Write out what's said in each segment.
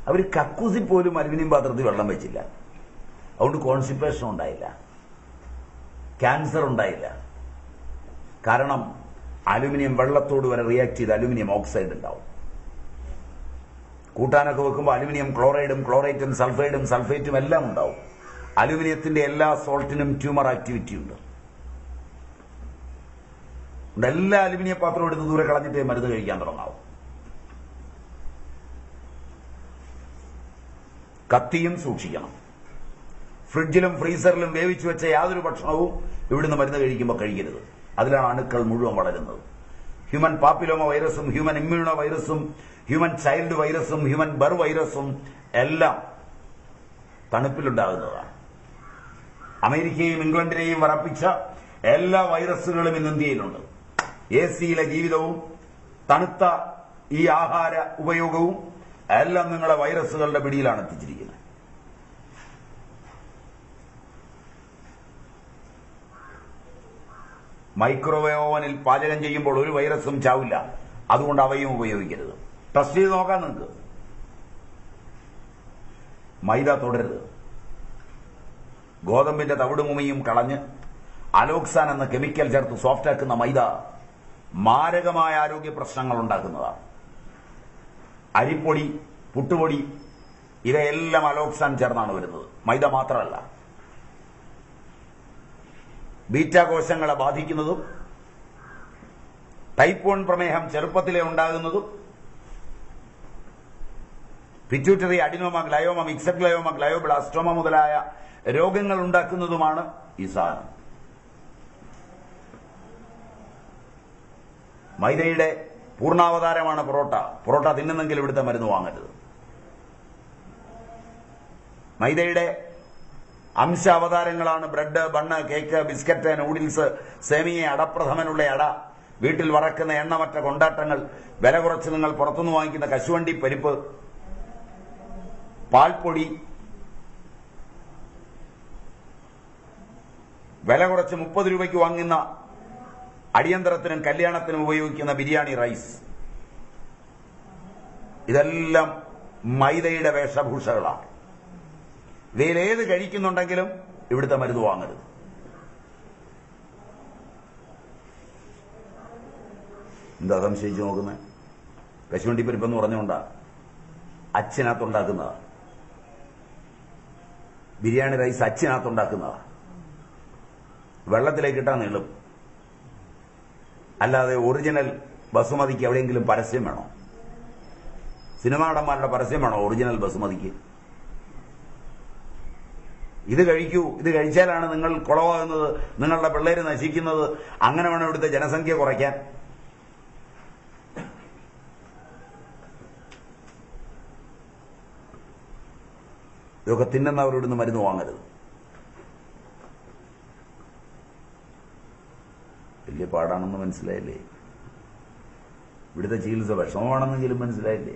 അവർ കക്കൂസിൽ പോലും അലുമിനിയം പാത്രത്തിൽ വെള്ളം വെച്ചില്ല. അതുകൊണ്ട് കോൺസ്റ്റിപ്പേഷൻ ഉണ്ടായില്ല, ക്യാൻസർ ഉണ്ടായില്ല. കാരണം അലുമിനിയം വെള്ളത്തോട് വരെ റിയാക്ട് ചെയ്ത് അലുമിനിയം ഓക്സൈഡ് ഉണ്ടാവും. കൂട്ടാനൊക്കെ വെക്കുമ്പോൾ അലുമിനിയം ക്ലോറൈഡും ക്ലോറൈറ്റും സൾഫൈഡും സൾഫേറ്റും എല്ലാം ഉണ്ടാവും. അലുമിനിയത്തിന്റെ എല്ലാ സോൾട്ടിനും ട്യൂമർ ആക്ടിവിറ്റി ഉണ്ട്. എല്ലാ അലുമിനിയം പാത്രം എടുത്ത് ദൂരെ കളഞ്ഞിട്ടേ മരുന്ന് കഴിക്കാൻ തുടങ്ങാവും. കത്തിയും സൂക്ഷിക്കണം. ഫ്രിഡ്ജിലും ഫ്രീസറിലും വേവിച്ചു വെച്ച യാതൊരു ഭക്ഷണവും ഇവിടുന്ന് മരുന്ന് കഴിക്കുമ്പോൾ കഴിക്കരുത്. അതിലാണ് അണുക്കൾ മുഴുവൻ വളരുന്നത്. ഹ്യൂമൻ പാപ്പിലോമ വൈറസും ഹ്യൂമൻ ഇമ്മ്യൂണോ വൈറസും ഹ്യൂമൻ ചൈൽഡ് വൈറസും ഹ്യൂമൻ ബർ വൈറസും എല്ലാം തണുപ്പിലുണ്ടാകുന്നതാണ്. അമേരിക്കയും ഇംഗ്ലണ്ടിനെയും വറപ്പിച്ച എല്ലാ വൈറസുകളും ഇന്ന് ഇന്ത്യയിലുണ്ട്. AC-യിലെ ജീവിതവും തണുത്ത ഈ ആഹാര ഉപയോഗവും എല്ലാം നിങ്ങളെ വൈറസുകളുടെ പിടിയിലാണ് എത്തിച്ചിരിക്കുന്നത്. മൈക്രോവേവ് ഓവനിൽ പാചകം ചെയ്യുമ്പോൾ ഒരു വൈറസും ചാവില്ല. അതുകൊണ്ട് അവയും ഉപയോഗിക്കരുത്. ടെസ്റ്റ് ചെയ്ത് നോക്കാൻ നിങ്ങൾക്ക്. മൈദ തൊടരുത്. ഗോതമ്പിന്റെ തവിടുമുമിയും കളഞ്ഞ് അലോക്സാൻ എന്ന കെമിക്കൽ ചേർത്ത് സോഫ്റ്റാക്കുന്ന മൈദ മാരകമായ ആരോഗ്യ പ്രശ്നങ്ങൾ ഉണ്ടാക്കുന്നതാണ്. അരിപ്പൊടി, പുട്ടുപൊടി ഇവയെല്ലാം അലോക്സാൻ ചേർന്നാണ് വരുന്നത്. മൈദ മാത്രമല്ല. ബീറ്റ കോശങ്ങളെ ബാധിക്കുന്നതും ടൈപ്പ് 1 പ്രമേഹം ചെറുപ്പത്തിലെ ഉണ്ടാകുന്നതും pituitary adenoma glioma mixed glioma glioblastoma മുതലായ രോഗങ്ങൾ ഉണ്ടാക്കുന്നതുമാണ് ഈ സാധനം. മൈദയുടെ പൂർണ്ണാവതാരമാണ് പൊറോട്ട. പൊറോട്ട തിന്നുന്നെങ്കിൽ ഇവിടുത്തെ മരുന്ന് വാങ്ങരുത്. മൈദയുടെ അംശ അവതാരങ്ങളാണ് bread, bun, cake, biscuit, noodles, സേമിയ, അടപ്രഥമനുള്ള അട, വീട്ടിൽ വറക്കുന്ന എണ്ണമറ്റ കൊണ്ടാട്ടങ്ങൾ, വില കുറച്ച് നിങ്ങൾ പുറത്തുനിന്ന് വാങ്ങിക്കുന്ന കശുവണ്ടി പരിപ്പ്, പാൽപ്പൊടി, വില കുറച്ച് 30 രൂപയ്ക്ക് വാങ്ങുന്ന അടിയന്തരത്തിനും കല്യാണത്തിനും ഉപയോഗിക്കുന്ന ബിരിയാണി റൈസ്, ഇതെല്ലാം മൈദയുടെ വേഷഭൂഷകളാണ്. ഇവയിലേത് കഴിക്കുന്നുണ്ടെങ്കിലും ഇവിടുത്തെ മരുന്ന് വാങ്ങരുത്. എന്താ സംശയിച്ചു നോക്കുന്നത്? കശുവണ്ടി പരിപ്പെന്ന് പറഞ്ഞുകൊണ്ടാ അച്ഛനകത്തുണ്ടാക്കുന്നതാ. ബിരിയാണി റൈസ് അച്ഛനകത്തുണ്ടാക്കുന്നതാ. വെള്ളത്തിലേക്ക് ഇട്ടാൽ നീളും. അല്ലാതെ ഒറിജിനൽ ബസുമതിക്ക് എവിടെയെങ്കിലും പരസ്യം വേണോ? സിനിമാ നടന്മാരുടെ പരസ്യം വേണോ ഒറിജിനൽ ബസുമതിക്ക്? ഇത് കഴിക്കൂ, ഇത് കഴിച്ചാലാണ് നിങ്ങൾ കുളവാകുന്നത്, നിങ്ങളുടെ പിള്ളേര് നശിക്കുന്നത്. അങ്ങനെ വേണം ഇവിടുത്തെ ജനസംഖ്യ കുറയ്ക്കാൻ. ഇതൊക്കെ തിന്നുന്നവരോടൊന്ന് മരുന്ന് വാങ്ങരുത്. വലിയ പാടാണെന്ന് മനസ്സിലായില്ലേ? ഇവിടുത്തെ ചികിത്സ വിഷമമാണെന്നെങ്കിലും മനസ്സിലായില്ലേ?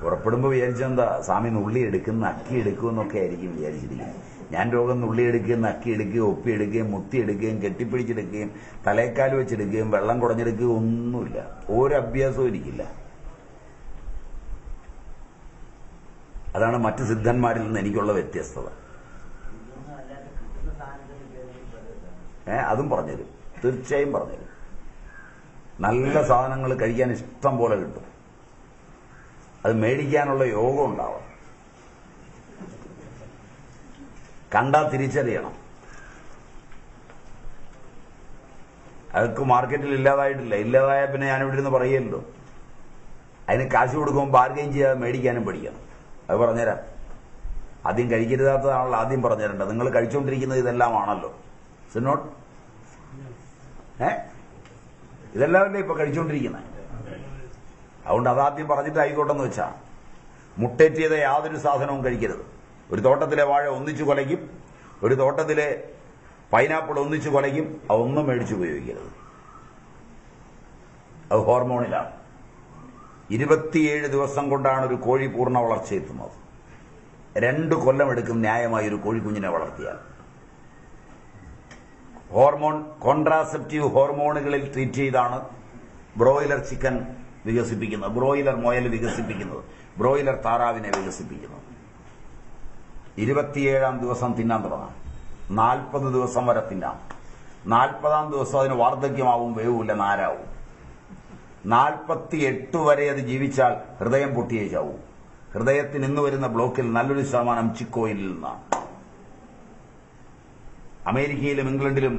പുറപ്പെടുമ്പോൾ വിചാരിച്ചെന്താ, സ്വാമി നുള്ളി എടുക്കുന്ന അക്കി എടുക്കുമെന്നൊക്കെ ആയിരിക്കും വിചാരിച്ചിരിക്കുന്നത്. ഞാൻ രോഗം നുള്ളി എടുക്കുകയും നക്കി എടുക്കുകയും ഒപ്പിയെടുക്കുകയും മുത്തിയെടുക്കുകയും കെട്ടിപ്പിടിച്ചെടുക്കുകയും തലേക്കാൽ വെച്ചെടുക്കുകയും വെള്ളം കുടഞ്ഞെടുക്കുകയും ഒന്നുമില്ല. ഒരു അഭ്യാസവും എനിക്കില്ല. അതാണ് മറ്റ് സിദ്ധന്മാരിൽ നിന്ന് എനിക്കുള്ള വ്യത്യസ്തത. അതും പറഞ്ഞുതരും, തീർച്ചയായും പറഞ്ഞുതരും. നല്ല സാധനങ്ങൾ കഴിക്കാൻ ഇഷ്ടം പോലെ കിട്ടും. അത് മേടിക്കാനുള്ള യോഗം ഉണ്ടാവും. കണ്ടാൽ തിരിച്ചറിയണം. അതൊക്കെ മാർക്കറ്റിൽ ഇല്ലാതായിട്ടില്ല. ഇല്ലാതായ പിന്നെ ഞാനിവിടെ നിന്ന് പറയുമല്ലോ. അതിന് കാശ് കൊടുക്കുമ്പോൾ ബാർഗെയിൻ ചെയ്യാതെ മേടിക്കാനും പഠിക്കണം. അത് പറഞ്ഞുതരാം. ആദ്യം കഴിക്കരുതാത്തതാണല്ലോ ആദ്യം പറഞ്ഞുതരേണ്ടത്. നിങ്ങൾ കഴിച്ചുകൊണ്ടിരിക്കുന്നത് ഇതെല്ലാം ആണല്ലോ. സിനോട്ട് ഇതെല്ലാമല്ലേ ഇപ്പൊ കഴിച്ചുകൊണ്ടിരിക്കുന്നത്. അതുകൊണ്ട് അതാദ്യം പറഞ്ഞിട്ട് ആയിക്കോട്ടെന്ന് വെച്ചാ. മുട്ടേറ്റ് ചെയ്ത യാതൊരു സാധനവും കഴിക്കരുത്. ഒരു തോട്ടത്തിലെ വാഴ ഒന്നിച്ചു കൊലയ്ക്കും, ഒരു തോട്ടത്തിലെ പൈനാപ്പിൾ ഒന്നിച്ചു കൊലയ്ക്കും. അതൊന്നും മേടിച്ച് ഉപയോഗിക്കരുത്. അത് ഹോർമോണിലാണ്. 27 ദിവസം കൊണ്ടാണ് ഒരു കോഴി പൂർണ്ണ വളർച്ചയെത്തുന്നത്. 2 കൊല്ലം എടുക്കും ന്യായമായി ഒരു കോഴിക്കുഞ്ഞിനെ വളർത്തിയാൽ. ഹോർമോൺ, കോൺട്രാസെപ്റ്റീവ് ഹോർമോണുകളിൽ ട്രീറ്റ് ചെയ്താണ് ബ്രോയിലർ ചിക്കൻ വികസിപ്പിക്കുന്നത്, ബ്രോയിലർ മുയൽ വികസിപ്പിക്കുന്നത്, ബ്രോയിലർ താറാവിനെ വികസിപ്പിക്കുന്നത്. 27-ാം ദിവസം തിന്നാൻ തുടങ്ങാം. 40 ദിവസം വരെ തിന്നാം. 40-ാം ദിവസം അതിന് വാർദ്ധക്യമാവും, വേവില്ല, നാരാവും. 48 വരെ അത് ജീവിച്ചാൽ ഹൃദയം പൊട്ടിയേ ചാവും. ഹൃദയത്തിന് ഇന്ന് വരുന്ന ബ്ലോക്കിൽ നല്ലൊരു ശതമാനം ചിക്കോയിലിൽ നിന്നാണ്. അമേരിക്കയിലും ഇംഗ്ലണ്ടിലും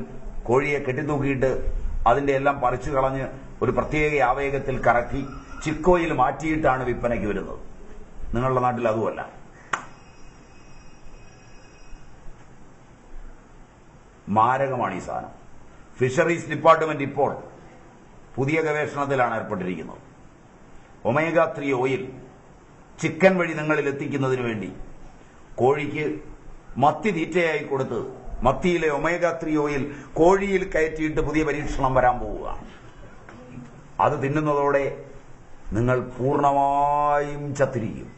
കോഴിയെ കെട്ടിത്തൂക്കിയിട്ട് അതിന്റെ എല്ലാം പറിച്ചു കളഞ്ഞ് ഒരു പ്രത്യേക ആവേഗത്തിൽ കറക്കി ചിക്കോയിൽ മാറ്റിയിട്ടാണ് വിൽപ്പനയ്ക്ക് വരുന്നത്. നിങ്ങളുടെ നാട്ടിൽ അതുമല്ല. മാരകമാണ് ഈ സാധനം. ഫിഷറീസ് ഡിപ്പാർട്ട്മെന്റ് ഇപ്പോൾ പുതിയ ഗവേഷണത്തിലാണ് ഏർപ്പെട്ടിരിക്കുന്നത്. ഒമേഗ 3 ഓയിൽ ചിക്കൻ വഴി നിങ്ങളിൽ എത്തിക്കുന്നതിന് വേണ്ടി കോഴിക്ക് മത്തി തീറ്റയായി കൊടുത്ത് മത്തിയിലെ ഒമേഗ 3 ഓയിൽ കോഴിയിൽ കയറ്റിയിട്ട് പുതിയ പരീക്ഷണം വരാൻ പോവുകയാണ്. അത് തിന്നുന്നതോടെ നിങ്ങൾ പൂർണ്ണമായും ചത്തിരിക്കും.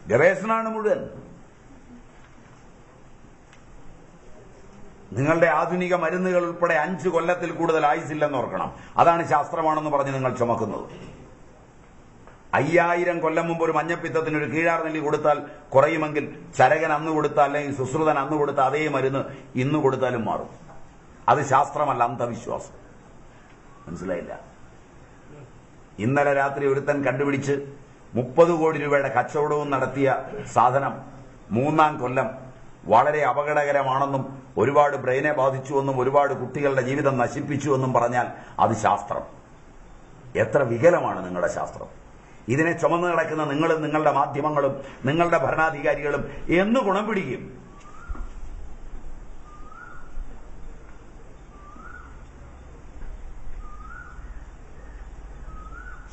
ഗവേഷണമാണ് മുഴുവൻ. നിങ്ങളുടെ ആധുനിക മരുന്നുകൾ ഉൾപ്പെടെ 5 കൊല്ലത്തിൽ കൂടുതൽ ആയുസില്ലെന്ന് ഓർക്കണം. അതാണ് ശാസ്ത്രമാണെന്ന് പറഞ്ഞ് നിങ്ങൾ ചുമക്കുന്നത്. 5000 കൊല്ലം മുമ്പ് ഒരു മഞ്ഞപ്പിത്തത്തിന് ഒരു കീഴാർനെല്ലി കൊടുത്താൽ കുറയുമെങ്കിൽ ചരകൻ അന്ന് കൊടുത്താൽ അല്ലെങ്കിൽ സുശ്രുതൻ അന്ന് കൊടുത്ത അതേ മരുന്ന് ഇന്ന് കൊടുത്താലും മാറും. അത് ശാസ്ത്രമല്ല, അന്ധവിശ്വാസം. മനസ്സിലായില്ല? ഇന്നലെ രാത്രി ഒരുത്തൻ കണ്ടുപിടിച്ച് 30 കോടി രൂപയുടെ കച്ചവടവും നടത്തിയ സാധനം 3-ാം കൊല്ലം വളരെ അപകടകരമാണെന്നും ഒരുപാട് ബ്രെയിനെ ബാധിച്ചുവെന്നും ഒരുപാട് കുട്ടികളുടെ ജീവിതം നശിപ്പിച്ചുവെന്നും പറഞ്ഞാൽ അത് ശാസ്ത്രം. എത്ര വികലമാണ് നിങ്ങളുടെ ശാസ്ത്രം! ഇതിനെ ചുമന്നു കിടക്കുന്ന നിങ്ങളും നിങ്ങളുടെ മാധ്യമങ്ങളും നിങ്ങളുടെ ഭരണാധികാരികളും എന്ന് ഗുണം പിടിക്കും?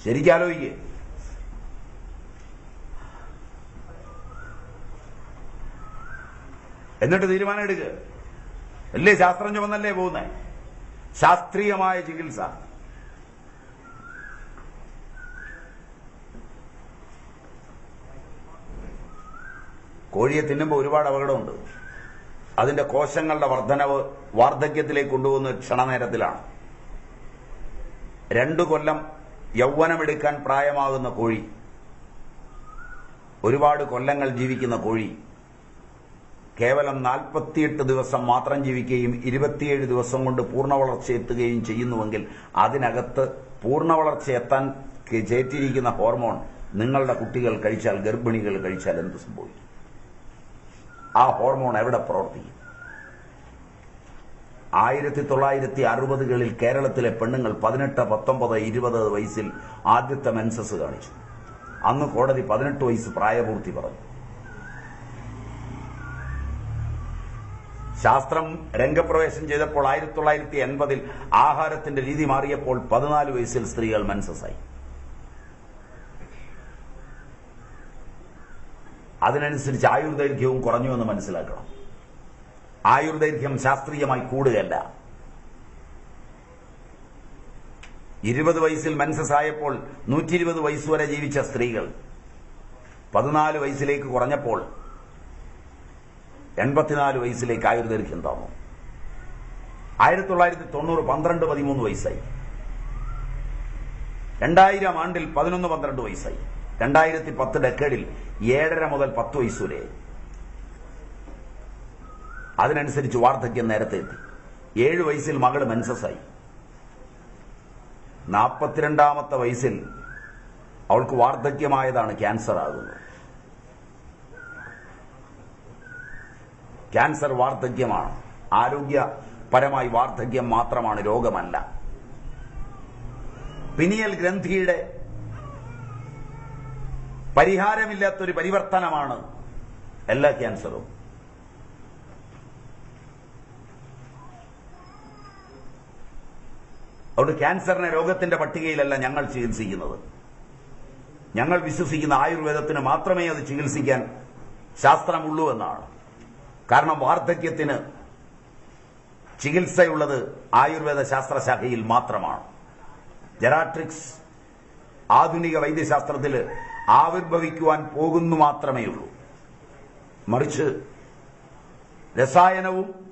ശരിക്കാലോചിക്കേ. എന്നിട്ട് തീരുമാനം എടുക്കുക. വലിയ ശാസ്ത്രം ചുമന്നല്ലേ പോകുന്നത്? ശാസ്ത്രീയമായ ചികിത്സ. കോഴിയെ തിന്നുമ്പോൾ ഒരുപാട് അപകടമുണ്ട്. അതിന്റെ കോശങ്ങളുടെ വർധനവ് വാർദ്ധക്യത്തിലേക്ക് കൊണ്ടുപോകുന്ന ക്ഷണനേരത്തിലാണ്. 2 കൊല്ലം യൗവനമെടുക്കാൻ പ്രായമാകുന്ന കോഴി, ഒരുപാട് കൊല്ലങ്ങൾ ജീവിക്കുന്ന കോഴി കേവലം 48 ദിവസം മാത്രം ജീവിക്കുകയും 27 ദിവസം കൊണ്ട് പൂർണ്ണവളർച്ച എത്തുകയും ചെയ്യുന്നുവെങ്കിൽ അതിനകത്ത് പൂർണ്ണവളർച്ച എത്താൻ ചേറ്റിയിരിക്കുന്ന ഹോർമോൺ നിങ്ങളുടെ കുട്ടികൾ കഴിച്ചാൽ, ഗർഭിണികൾ കഴിച്ചാൽ എന്ത് സംഭവിക്കും? ആ ഹോർമോൺ എവിടെ പ്രവർത്തിക്കും? 1960കളിൽ കേരളത്തിലെ പെണ്ണുങ്ങൾ 18, 19, 20 വയസ്സിൽ ആദ്യത്തെ മെൻസസ് കാണിച്ചു. അന്ന് കോടതി 18 വയസ്സ് പ്രായപൂർത്തി പറഞ്ഞു. ശാസ്ത്രം രംഗപ്രവേശം ചെയ്തപ്പോൾ 1980ൽ ആഹാരത്തിന്റെ രീതി മാറിയപ്പോൾ 14 വയസ്സിൽ സ്ത്രീകൾ മെൻസസായി. അതിനനുസരിച്ച് ആയുർദൈർഘ്യവും കുറഞ്ഞു എന്ന് മനസ്സിലാക്കണം. ആയുർദൈർഘ്യം ശാസ്ത്രീയമായി കൂടുകയല്ല. 20 വയസ്സിൽ മെൻസസ് ആയപ്പോൾ 120 വയസ്സുവരെ ജീവിച്ച സ്ത്രീകൾ 14 വയസ്സിലേക്ക് കുറഞ്ഞപ്പോൾ 84 വയസ്സിലേക്ക് ആയുർദൈർഘ്യം താന്നു. 1990 12, 13 വയസ്സായി. 2000 ആണ്ടിൽ 11, 12 വയസ്സായി. 2010 ഡെക്കേഡിൽ 7.5 മുതൽ 10 വയസ്സുവരെ. അതിനനുസരിച്ച് വാർദ്ധക്യം നേരത്തെ എത്തി. 7 വയസ്സിൽ മകള് മെൻസസായി. 42ാമത്തെ വയസ്സിൽ അവൾക്ക് വാർദ്ധക്യമായതാണ് ക്യാൻസർ ആകുന്നത്. ക്യാൻസർ വാർദ്ധക്യമാണ്. ആരോഗ്യപരമായി വാർദ്ധക്യം മാത്രമാണ്, രോഗമല്ല. പിനിയൽ ഗ്രന്ഥിയുടെ പരിഹാരമില്ലാത്തൊരു പരിവർത്തനമാണ് എല്ലാ ക്യാൻസറും. അതുകൊണ്ട് ക്യാൻസറിനെ രോഗത്തിന്റെ പട്ടികയിലല്ല ഞങ്ങൾ ചികിത്സിക്കുന്നത്. ഞങ്ങൾ വിശ്വസിക്കുന്ന ആയുർവേദത്തിന് മാത്രമേ അത് ചികിത്സിക്കാൻ ശാസ്ത്രമുള്ളൂ എന്നാണ്. കാരണം വാർദ്ധക്യത്തിന് ചികിത്സയുള്ളത് ആയുർവേദ ശാസ്ത്രശാഖയിൽ മാത്രമാണ്. ജെറാട്രിക്സ് ആധുനിക വൈദ്യശാസ്ത്രത്തിൽ ആവിർഭവിക്കുവാൻ പോകുന്നു മാത്രമേ ഉള്ളൂ. മറിച്ച് രസായനവും